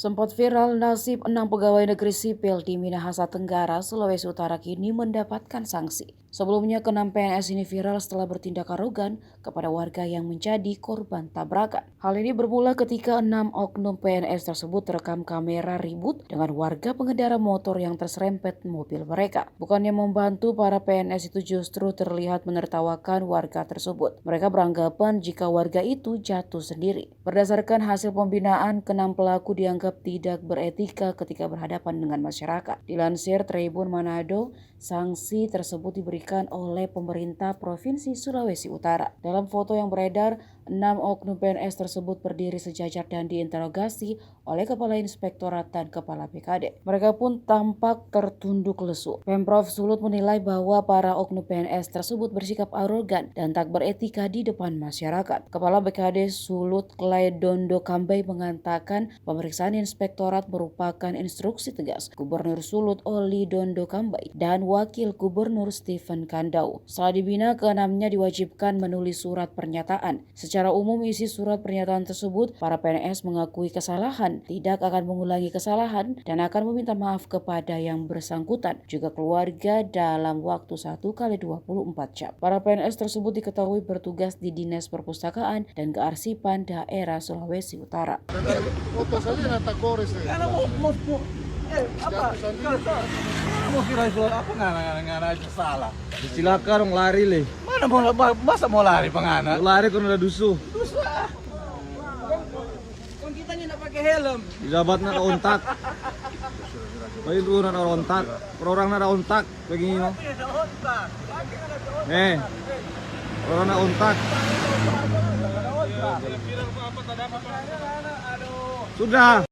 Sempat viral nasib 6 pegawai negeri sipil di Minahasa Tenggara, Sulawesi Utara kini mendapatkan sanksi. Sebelumnya, ke-6 PNS ini viral setelah bertindak arogan kepada warga yang menjadi korban tabrakan. Hal ini bermula ketika 6 oknum PNS tersebut terekam kamera ribut dengan warga pengendara motor yang terserempet mobil mereka. Bukannya membantu, para PNS itu justru terlihat menertawakan warga tersebut. Mereka beranggapan jika warga itu jatuh sendiri. Berdasarkan hasil pembinaan, ke-6 pelaku dianggap tidak beretika ketika berhadapan dengan masyarakat. Dilansir Tribun Manado, sanksi tersebut diberikan oleh pemerintah Provinsi Sulawesi Utara. Dalam foto yang beredar, 6 oknum PNS tersebut berdiri sejajar dan diinterogasi oleh Kepala Inspektorat dan Kepala BKD. Mereka pun tampak tertunduk lesu. Pemprov Sulut menilai bahwa para oknum PNS tersebut bersikap arogan dan tak beretika di depan masyarakat. Kepala BKD Sulut Kledondo Kambay mengatakan pemeriksaan Inspektorat merupakan instruksi tegas Gubernur Sulut Oli Dondo Kambay dan Wakil Gubernur Stephen Kandau. Setelah dibina, ke-6-nya diwajibkan menulis surat pernyataan. Secara umum isi surat pernyataan tersebut, para PNS mengakui kesalahan, tidak akan mengulangi kesalahan, dan akan meminta maaf kepada yang bersangkutan, juga keluarga dalam waktu 1x24 jam. Para PNS tersebut diketahui bertugas di Dinas Perpustakaan dan Kearsipan Daerah Sulawesi Utara. Foto saja nata kores. Mau kira apa nggak aja salah. Silakan dong lari le. Mana mau masa mau lari pengana? Lari kan udah dusuh. Dusuh. Kan kita nggak pakai helm. Jabat na ontak. Bayi dulu na ontak. Orang na ontak begini no. Orang na ontak. Sudah.